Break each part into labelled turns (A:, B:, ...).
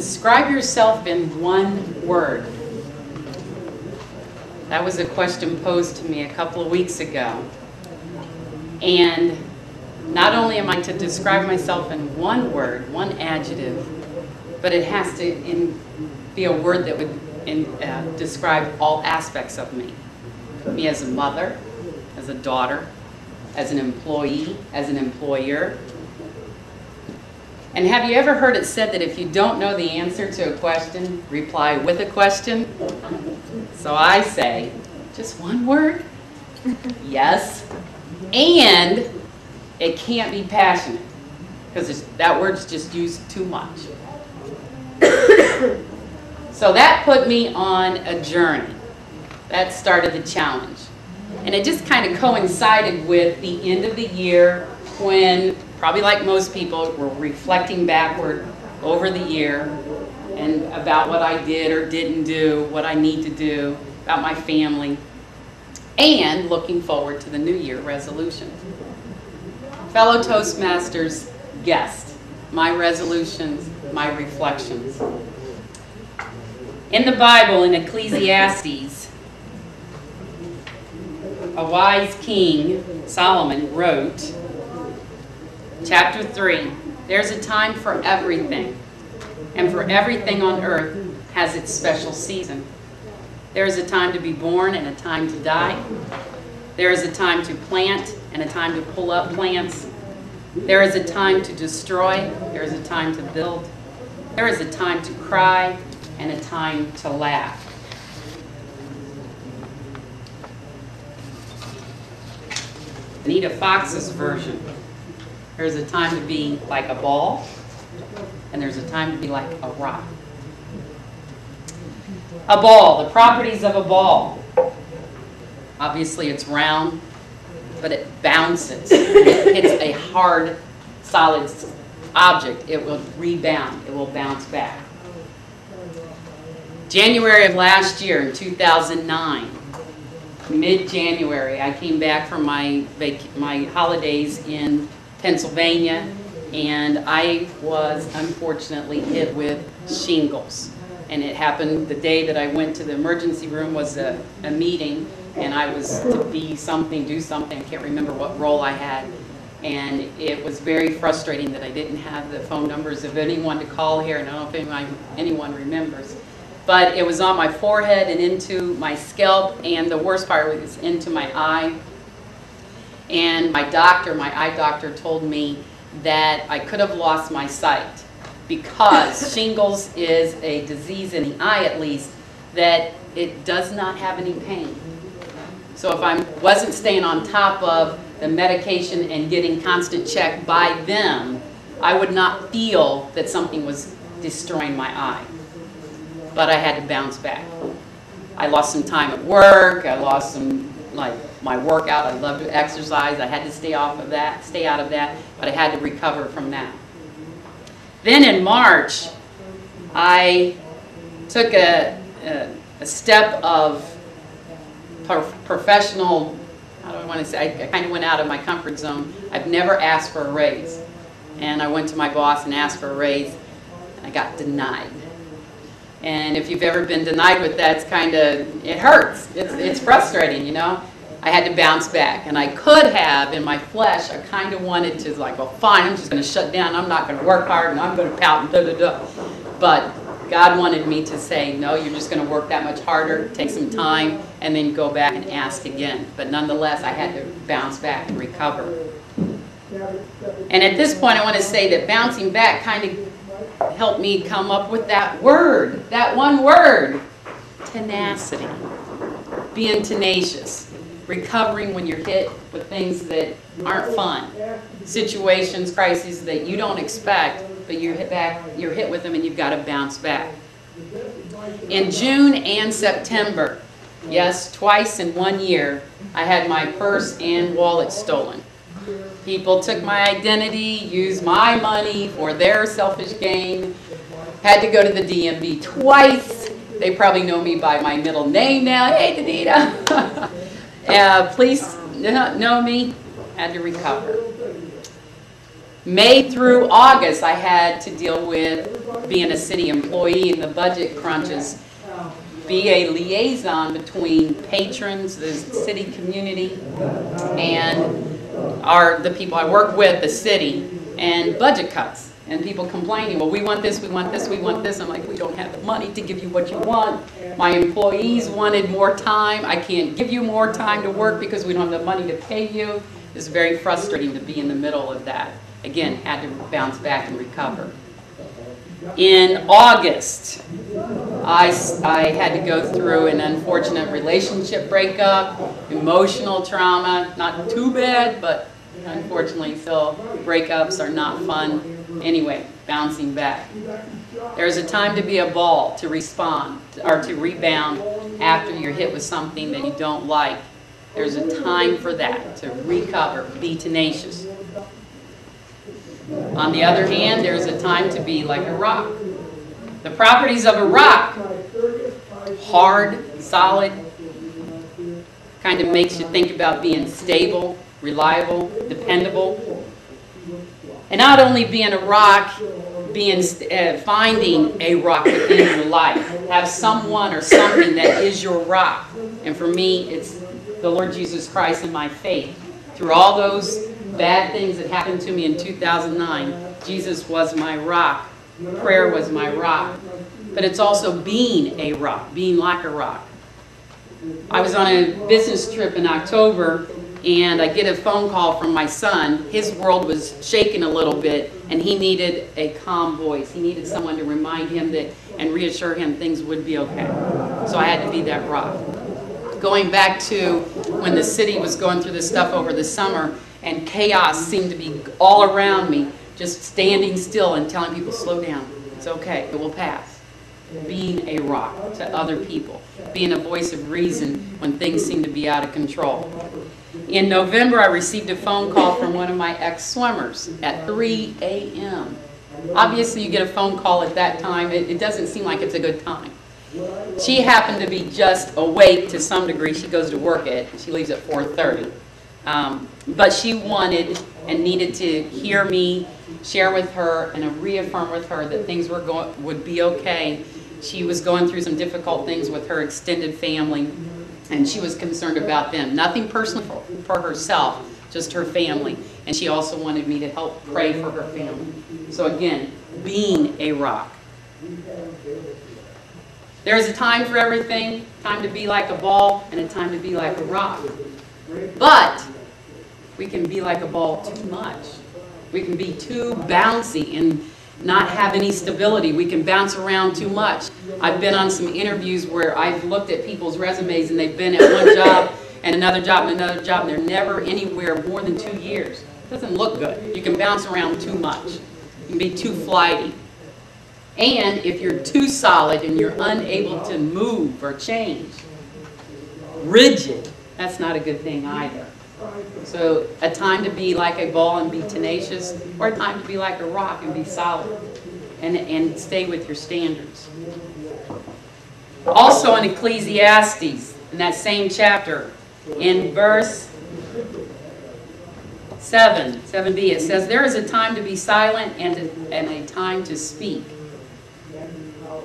A: Describe yourself in one word. That was a question posed to me a couple of weeks ago. And not only am I to describe myself in one word, one adjective, but it has to be a word that would describe all aspects of me. Me as a mother, as a daughter, as an employee, as an employer. And have you ever heard it said that if you don't know the answer to a question, reply with a question? So I say, just one word? Yes. And it can't be passionate, because that word's just used too much. So that put me on a journey. That started the challenge. And it just kind of coincided with the end of the year when, probably like most people, we're reflecting backward over the year and about what I did or didn't do, what I need to do, about my family, and looking forward to the New Year resolutions. Fellow Toastmasters, guest, my resolutions, my reflections. In the Bible, in Ecclesiastes, a wise king, Solomon, wrote, chapter 3, there's a time for everything, and for everything on earth has its special season. There is a time to be born and a time to die. There is a time to plant and a time to pull up plants. There is a time to destroy. There is a time to build. There is a time to cry and a time to laugh. Danita Fox's version. There's a time to be like a ball, and there's a time to be like a rock. A ball, the properties of a ball. Obviously it's round, but it bounces. It hits a hard, solid object. It will rebound. It will bounce back. January of last year, in 2009, mid-January, I came back from my holidays in Pennsylvania, and I was unfortunately hit with shingles. And it happened the day that I went to the emergency room was a meeting, and I was to be something, do something. I can't remember what role I had. And it was very frustrating that I didn't have the phone numbers of anyone to call here, and I don't know if anyone remembers. But it was on my forehead and into my scalp, and the worst part was into my eye. And my doctor, my eye doctor, told me that I could have lost my sight because shingles is a disease in the eye, at least, that it does not have any pain. So if I wasn't staying on top of the medication and getting constant check by them, I would not feel that something was destroying my eye. But I had to bounce back. I lost some time at work. I lost some, like, my workout. I love to exercise. I had to stay off of that, stay out of that, but I had to recover from that. Then in March, I took a step of professional, how do I want to say, I kind of went out of my comfort zone. I've never asked for a raise. And I went to my boss and asked for a raise, and I got denied. And if you've ever been denied with that, it's kind of, it hurts. It's frustrating, you know. I had to bounce back. And I could have, in my flesh, I kind of wanted to, like, well, fine, I'm just going to shut down. I'm not going to work hard, and I'm going to pout and da-da-da. But God wanted me to say, no, you're just going to work that much harder, take some time, and then go back and ask again. But nonetheless, I had to bounce back and recover. And at this point, I want to say that bouncing back kind of helped me come up with that word, that one word, tenacity. Being tenacious, recovering when you're hit with things that aren't fun, situations, crises that you don't expect, but you're hit with them and you've got to bounce back. In June and September, yes, twice in 1 year, I had my purse and wallet stolen. People took my identity, used my money for their selfish gain. Had to go to the DMV twice. They probably know me by my middle name now. Hey, Danita. Police know me. Had to recover. May through August, I had to deal with being a city employee and the budget crunches, be a liaison between patrons, the city community, and the people I work with, the city, and budget cuts. And people complaining, well, we want this, we want this, we want this. I'm like, we don't have the money to give you what you want. My employees wanted more time. I can't give you more time to work because we don't have the money to pay you. It's very frustrating to be in the middle of that. Again, had to bounce back and recover. In August, I had to go through an unfortunate relationship breakup, emotional trauma, not too bad, but unfortunately, Phil, breakups are not fun. Anyway, bouncing back. There's a time to be a ball, to respond, or to rebound after you're hit with something that you don't like. There's a time for that, to recover, be tenacious. On the other hand, there's a time to be like a rock. The properties of a rock: hard, solid, kind of makes you think about being stable, reliable, dependable. And not only being a rock, finding a rock within your life. Have someone or something that is your rock. And for me, it's the Lord Jesus Christ and my faith. Through all those bad things that happened to me in 2009, Jesus was my rock. Prayer was my rock. But it's also being a rock, being like a rock. I was on a business trip in October, and I get a phone call from my son. His world was shaking a little bit, and he needed a calm voice. He needed someone to remind him that and reassure him things would be okay. So I had to be that rock. Going back to when the city was going through this stuff over the summer, and chaos seemed to be all around me, just standing still and telling people, slow down, it's okay, it will pass. Being a rock to other people, being a voice of reason when things seem to be out of control. In November, I received a phone call from one of my ex-swimmers at 3 a.m. Obviously, you get a phone call at that time. It doesn't seem like it's a good time. She happened to be just awake to some degree. She goes to work she leaves at 4:30. But she wanted and needed to hear me share with her and reaffirm with her that things would be okay. She was going through some difficult things with her extended family, and she was concerned about them. Nothing personal for herself, just her family. And she also wanted me to help pray for her family. So again, being a rock. There's a time for everything, time to be like a ball, and a time to be like a rock. But we can be like a ball too much. We can be too bouncy and not have any stability. We can bounce around too much. I've been on some interviews where I've looked at people's resumes and they've been at one job and another job and another job, and they're never anywhere more than 2 years. It doesn't look good. You can bounce around too much. You can be too flighty. And if you're too solid and you're unable to move or change, rigid, that's not a good thing either. So a time to be like a ball and be tenacious, or a time to be like a rock and be solid and stay with your standards. Also in Ecclesiastes, in that same chapter, in verse 7b, it says, there is a time to be silent and a time to speak.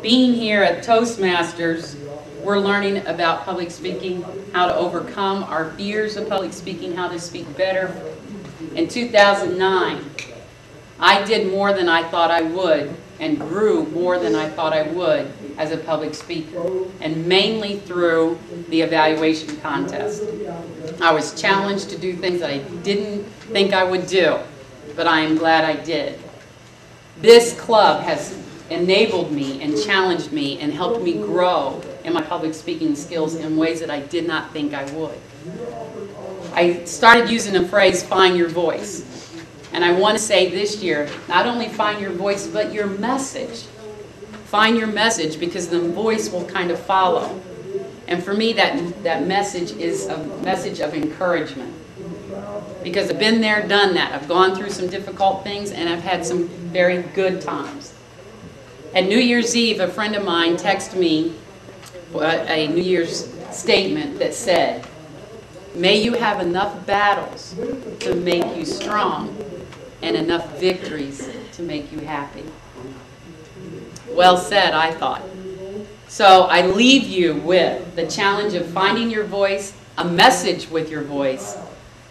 A: Being here at Toastmasters, we're learning about public speaking, how to overcome our fears of public speaking, how to speak better. In 2009, I did more than I thought I would and grew more than I thought I would as a public speaker, and mainly through the evaluation contest. I was challenged to do things that I didn't think I would do, but I am glad I did. This club has enabled me and challenged me and helped me grow in my public speaking skills in ways that I did not think I would. I started using the phrase, find your voice. And I want to say this year, not only find your voice, but your message. Find your message, because the voice will kind of follow. And for me, that message is a message of encouragement. Because I've been there, done that. I've gone through some difficult things, and I've had some very good times. At New Year's Eve, a friend of mine texted me a New Year's statement that said, may you have enough battles to make you strong, and enough victories to make you happy. Well said, I thought. So I leave you with the challenge of finding your voice, a message with your voice,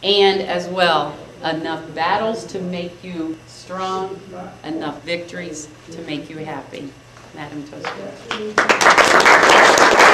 A: and as well, enough battles to make you strong, enough victories to make you happy. Madam Toastmaster.